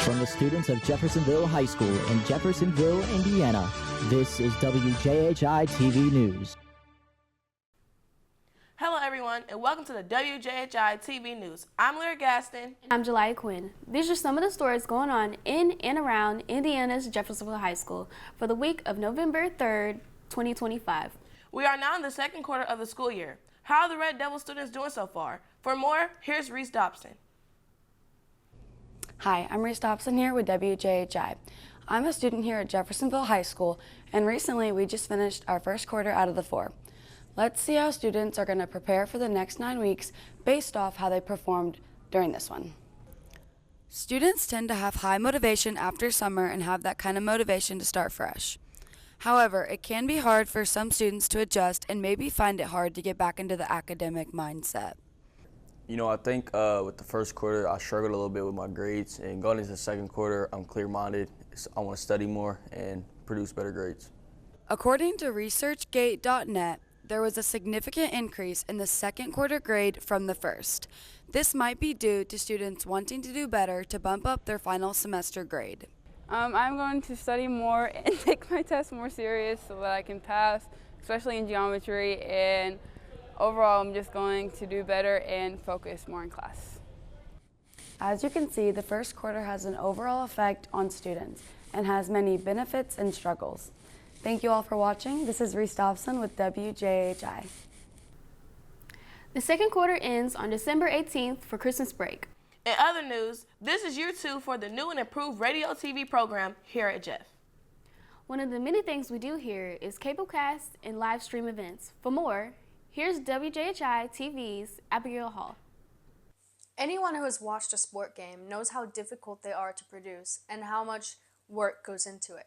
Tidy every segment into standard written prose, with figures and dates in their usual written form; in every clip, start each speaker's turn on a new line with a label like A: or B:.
A: From the students of Jeffersonville High School in Jeffersonville, Indiana, this is WJHI TV News.
B: Hello everyone, and welcome to the WJHI TV News. I'm Lyra Gaston.
C: I'm Julia Quinn. These are some of the stories going on in and around Indiana's Jeffersonville High School for the week of November 3rd, 2025.
B: We are now in the second quarter of the school year. How are the Red Devil students doing so far? For more, here's Reese Dobson.
D: Hi, I'm Reese Dobson here with WJHI. I'm a student here at Jeffersonville High School, and recently we just finished our first quarter out of the 4. Let's see how students are going to prepare for the next 9 weeks based off how they performed during this one. Students tend to have high motivation after summer and have that kind of motivation to start fresh. However, it can be hard for some students to adjust and maybe find it hard to get back into the academic mindset.
E: You know, I think with the first quarter, I struggled a little bit with my grades, and going into the second quarter, I'm clear-minded. I want to study more and produce better grades.
D: According to ResearchGate.net, there was a significant increase in the second quarter grade from the first. This might be due to students wanting to do better to bump up their final semester grade.
F: I'm going to study more and take my tests more serious so that I can pass, especially in geometry, and overall I'm just going to do better and focus more in class.
D: As you can see, the first quarter has an overall effect on students and has many benefits and struggles. Thank you all for watching. This is Reese Dobson with WJHI.
C: The second quarter ends on December 18th for Christmas break.
B: In other news, this is year 2 for the new and improved radio TV program here at Jeff.
C: One of the many things we do here is cablecast and live stream events. For more, here's WJHI TV's Abigail Hall.
G: Anyone who has watched a sport game knows how difficult they are to produce and how much work goes into it.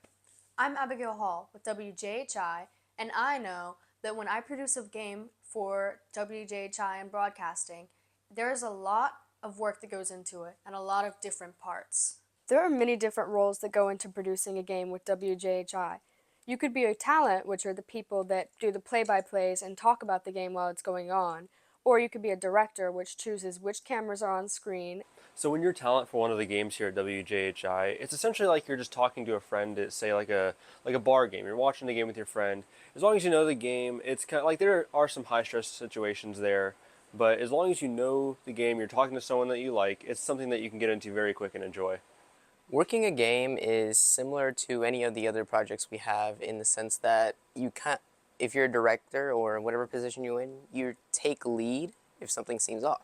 G: I'm Abigail Hall with WJHI, and I know that when I produce a game for WJHI and broadcasting, there is a lot of work that goes into it and a lot of different parts.
H: There are many different roles that go into producing a game with WJHI. You could be a talent, which are the people that do the play-by-plays and talk about the game while it's going on, or you could be a director, which chooses which cameras are on screen.
I: So when you're talent for one of the games here at WJHI, it's essentially like you're just talking to a friend at, say, like a bar game. You're watching the game with your friend. As long as you know the game, it's kind of like there are some high-stress situations there, but as long as you know the game, you're talking to someone that you like, it's something that you can get into very quick and enjoy.
J: Working a game is similar to any of the other projects we have in the sense that if you're a director or whatever position you're in, you take lead if something seems off.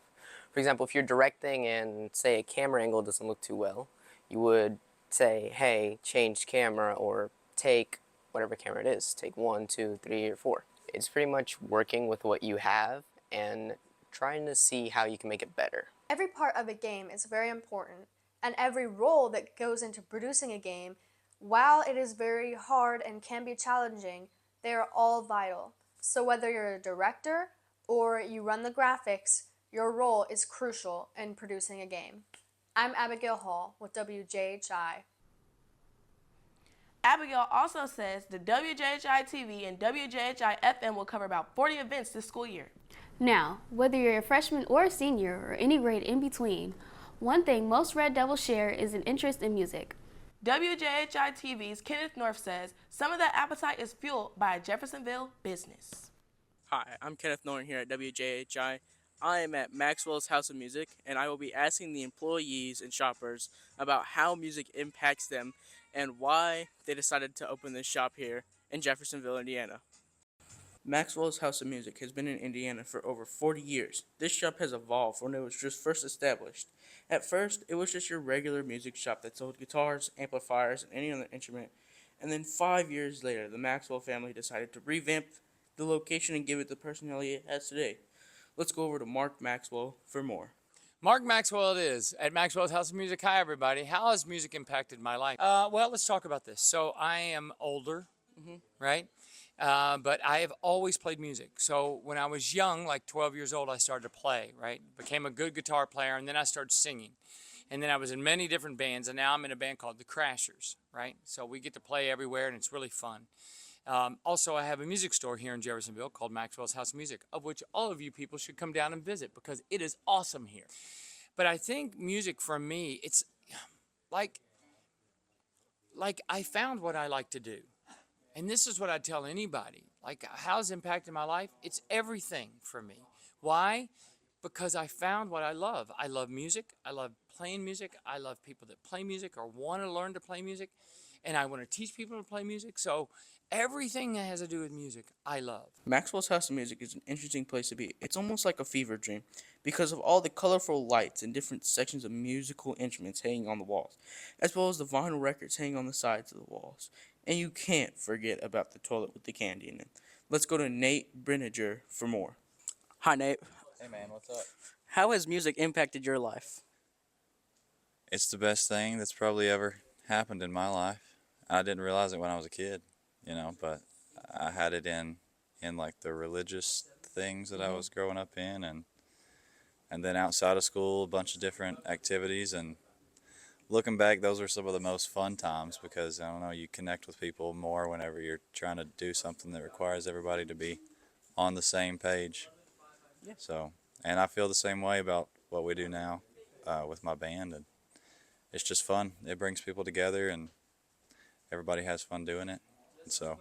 J: For example, if you're directing and say a camera angle doesn't look too well, you would say, hey, change camera, or take whatever camera it is, take 1, 2, 3, or 4. It's pretty much working with what you have and trying to see how you can make it better.
G: Every part of a game is very important, and every role that goes into producing a game, while it is very hard and can be challenging, they are all vital. So whether you're a director or you run the graphics, your role is crucial in producing a game. I'm Abigail Hall with WJHI.
B: Abigail also says the WJHI TV and WJHI FM will cover about 40 events this school year.
C: Now, whether you're a freshman or a senior or any grade in between, one thing most Red Devils share is an interest in music.
B: WJHI TV's Kenneth North says some of that appetite is fueled by a Jeffersonville business.
K: Hi, I'm Kenneth Norton here at WJHI. I am at Maxwell's House of Music, and I will be asking the employees and shoppers about how music impacts them and why they decided to open this shop here in Jeffersonville, Indiana. Maxwell's House of Music has been in Indiana for over 40 years. This shop has evolved when it was just first established. At first, it was just your regular music shop that sold guitars, amplifiers, and any other instrument. And then 5 years later, the Maxwell family decided to revamp the location and give it the personality it has today. Let's go over to Mark Maxwell for more.
L: Mark Maxwell it is, at Maxwell's House of Music. Hi, everybody. How has music impacted my life? Well, let's talk about this. So I am older, right? But I have always played music. So when I was young, like 12 years old, I started to play, right? Became a good guitar player, and then I started singing. And then I was in many different bands, and now I'm in a band called the Crashers, right? So we get to play everywhere, and it's really fun. Also, I have a music store here in Jeffersonville called Maxwell's House of Music, of which all of you people should come down and visit because it is awesome here. But I think music for me, like I found what I like to do. And this is what I tell anybody. Like, how's it impacted my life? It's everything for me. Why? Because I found what I love. I love music. I love playing music. I love people that play music or want to learn to play music. And I want to teach people to play music. So everything that has to do with music, I love.
M: Maxwell's House of Music is an interesting place to be. It's almost like a fever dream because of all the colorful lights and different sections of musical instruments hanging on the walls, as well as the vinyl records hanging on the sides of the walls. And you can't forget about the toilet with the candy in it. Let's go to Nate Brenninger for more.
K: Hi, Nate.
N: Hey, man, what's up?
K: How has music impacted your life?
N: It's the best thing that's probably ever happened in my life. I didn't realize it when I was a kid, but I had it in like the religious things that I was growing up in, and then outside of school, a bunch of different activities. And looking back, those were some of the most fun times because, I don't know, you connect with people more whenever you're trying to do something that requires everybody to be on the same page.
K: Yeah.
N: So, and I feel the same way about what we do now with my band, and it's just fun. It brings people together, and everybody has fun doing it. And so,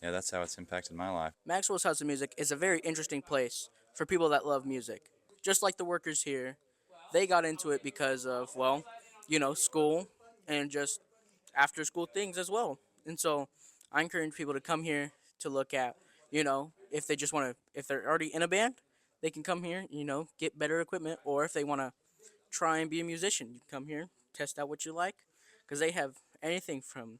N: yeah, that's how it's impacted my life.
K: Maxwell's House of Music is a very interesting place for people that love music. Just like the workers here, they got into it because of, school and just after school things as well. And so I encourage people to come here to look at, if they just want to, if they're already in a band, they can come here, get better equipment. Or if they want to try and be a musician, you can come here, test out what you like. Because they have anything from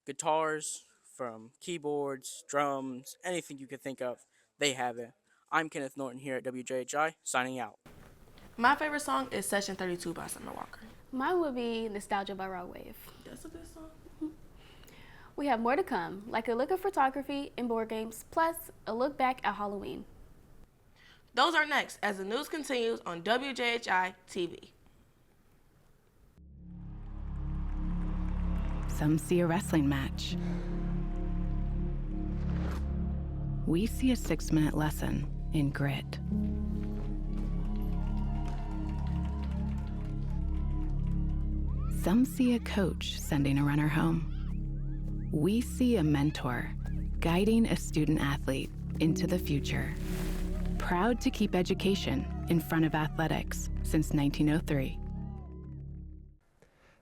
K: guitars, from keyboards, drums, anything you could think of, they have it. I'm Kenneth Norton here at WJHI, signing out.
B: My favorite song is Session 32 by Summer Walker.
C: Mine would be Nostalgia by Raw Wave.
B: That's a good song.
C: We have more to come, like a look at photography and board games, plus a look back at Halloween.
B: Those are next as the news continues on WJHI TV.
O: Some see a wrestling match. We see a 6-minute lesson in grit. Some see a coach sending a runner home. We see a mentor guiding a student athlete into the future. Proud to keep education in front of athletics since 1903.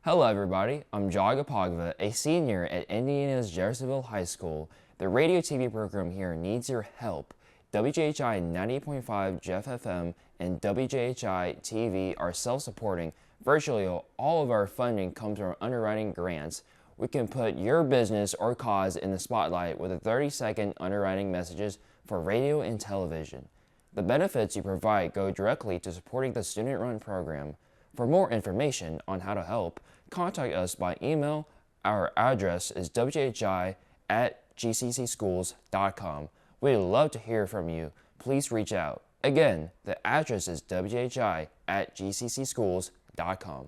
P: Hello everybody, I'm Jaga Pogva, a senior at Indiana's Jeffersonville High School. The radio TV program here needs your help. WJHI 90.5 Jeff FM and WJHI TV are self-supporting. Virtually all of our funding comes from underwriting grants. We can put your business or cause in the spotlight with a 30-second underwriting messages for radio and television. The benefits you provide go directly to supporting the student-run program. For more information on how to help, contact us by email. Our address is wji@gccschools.com. We'd love to hear from you. Please reach out. Again, the address is wji@gccschools.com.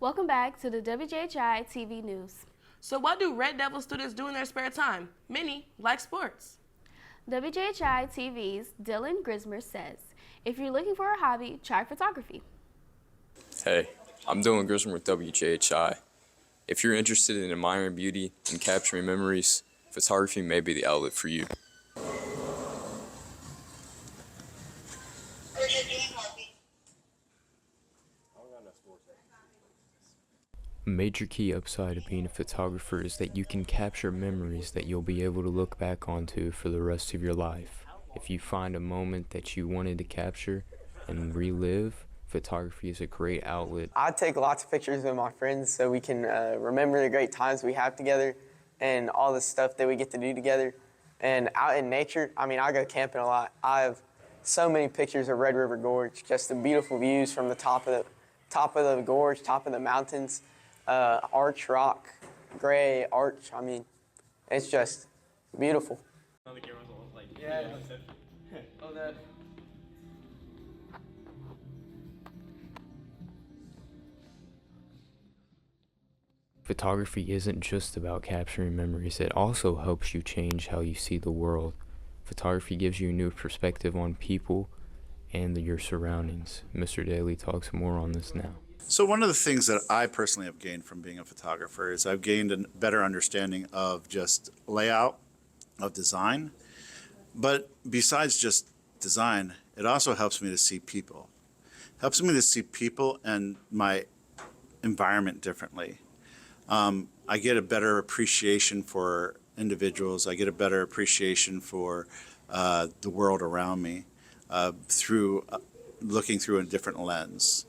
C: Welcome back to the WJHI TV News.
B: So what do Red Devil students do in their spare time? Many like sports.
C: WJHI TV's Dylan Grismer says, if you're looking for a hobby, try photography.
Q: Hey, I'm Dylan Grismer with WJHI. If you're interested in admiring beauty and capturing memories, photography may be the outlet for you.
R: A major key upside of being a photographer is that you can capture memories that you'll be able to look back onto for the rest of your life. If you find a moment that you wanted to capture and relive, photography is a great outlet.
J: I take lots of pictures with my friends so we can remember the great times we have together and all the stuff that we get to do together. And out in nature, I go camping a lot. I have so many pictures of Red River Gorge, just the beautiful views from the top of the gorge, top of the mountains. Arch Rock, Gray Arch, it's just beautiful.
R: Photography isn't just about capturing memories, it also helps you change how you see the world. Photography gives you a new perspective on people and your surroundings. Mr. Daly talks more on this now.
S: So one of the things that I personally have gained from being a photographer is I've gained a better understanding of just layout, of design. But besides just design, it also helps me to see people. Helps me to see people and my environment differently. I get a better appreciation for individuals. I get a better appreciation for the world around me through looking through a different lens.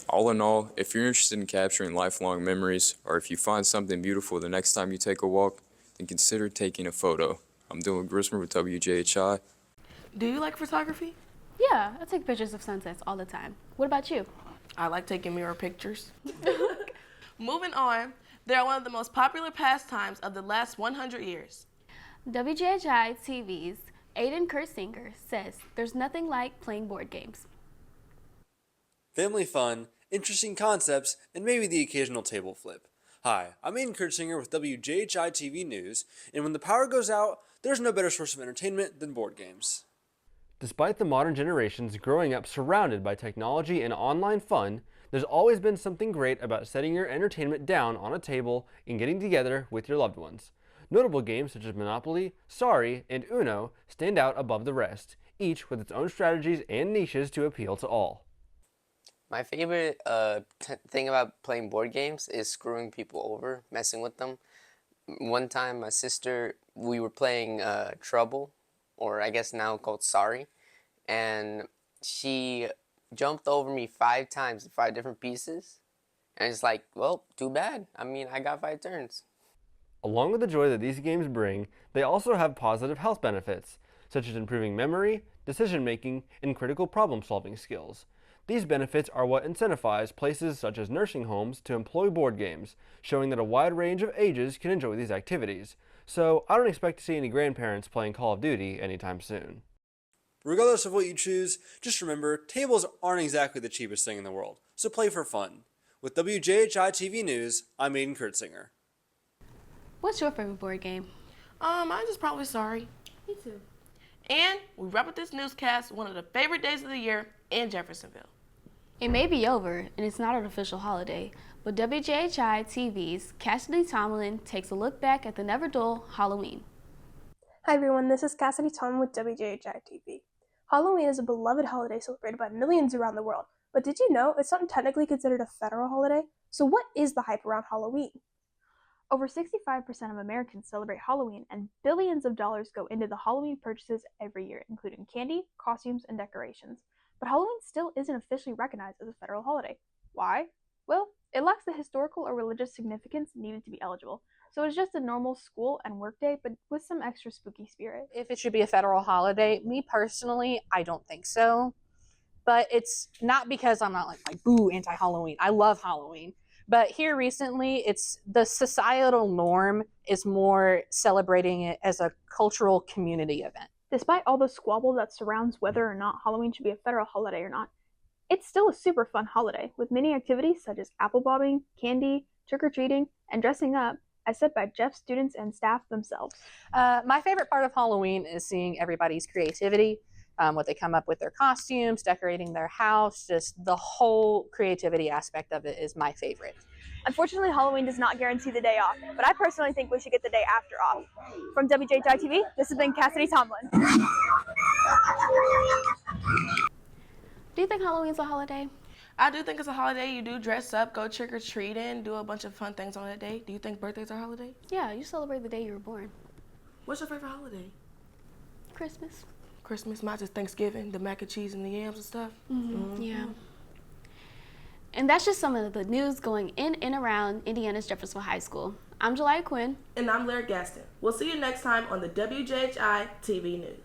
Q: All in all, if you're interested in capturing lifelong memories, or if you find something beautiful the next time you take a walk, then consider taking a photo. I'm Dylan Grismer with WJHI.
B: Do you like photography?
C: Yeah, I take pictures of sunsets all the time. What about you?
B: I like taking mirror pictures. Moving on, they are one of the most popular pastimes of the last 100 years.
C: WJHI TV's Aiden Kurtzinger says there's nothing like playing board games.
I: Family fun, interesting concepts, and maybe the occasional table flip. Hi, I'm Aiden Kurtzinger with WJHI TV News, and when the power goes out, there's no better source of entertainment than board games.
T: Despite the modern generations growing up surrounded by technology and online fun, there's always been something great about setting your entertainment down on a table and getting together with your loved ones. Notable games such as Monopoly, Sorry, and Uno stand out above the rest, each with its own strategies and niches to appeal to all.
J: My favorite thing about playing board games is screwing people over, messing with them. One time, my sister, we were playing Trouble, or I guess now called Sorry, and she jumped over me 5 times, 5 different pieces, and it's like, well, too bad. I mean, I got 5 turns.
T: Along with the joy that these games bring, they also have positive health benefits, such as improving memory, decision-making, and critical problem-solving skills. These benefits are what incentivize places such as nursing homes to employ board games, showing that a wide range of ages can enjoy these activities. So I don't expect to see any grandparents playing Call of Duty anytime soon.
I: Regardless of what you choose, just remember, tables aren't exactly the cheapest thing in the world, so play for fun. With WJHI TV News, I'm Aiden Kurtzinger.
C: What's your favorite board game?
B: Mine's is probably Sorry.
C: Me too.
B: And we wrap up this newscast, one of the favorite days of the year in Jeffersonville.
C: It may be over, and it's not an official holiday, but WJHI TV's Cassidy Tomlin takes a look back at the never dull Halloween.
U: Hi everyone, this is Cassidy Tomlin with WJHI TV. Halloween is a beloved holiday celebrated by millions around the world, but did you know it's not technically considered a federal holiday? So what is the hype around Halloween?
V: Over 65% of Americans celebrate Halloween, and billions of dollars go into the Halloween purchases every year, including candy, costumes, and decorations. But Halloween still isn't officially recognized as a federal holiday. Why? Well, it lacks the historical or religious significance needed to be eligible. So it's just a normal school and work day, but with some extra spooky spirit.
W: If it should be a federal holiday, me personally, I don't think so. But it's not because I'm not like boo, anti-Halloween. I love Halloween. But here recently, it's the societal norm is more celebrating it as a cultural community event.
V: Despite all the squabble that surrounds whether or not Halloween should be a federal holiday or not, it's still a super fun holiday with many activities such as apple bobbing, candy, trick-or-treating, and dressing up, as said by Jeff students and staff themselves.
W: My favorite part of Halloween is seeing everybody's creativity, what they come up with their costumes, decorating their house, just the whole creativity aspect of it is my favorite.
U: Unfortunately, Halloween does not guarantee the day off, but I personally think we should get the day after off. From WJHI TV, this has been Cassidy Tomlin.
C: Do you think Halloween's a holiday?
B: I do think it's a holiday. You do dress up, go trick-or-treating, do a bunch of fun things on that day. Do you think birthdays are a holiday?
C: Yeah, you celebrate the day you were born.
B: What's your favorite holiday?
C: Christmas.
B: Christmas, not just Thanksgiving, the mac and cheese and the yams and stuff.
C: Yeah. And that's just some of the news going in and around Indiana's Jeffersonville High School. I'm Julia Quinn.
B: And I'm Larry Gaston. We'll see you next time on the WJHI TV News.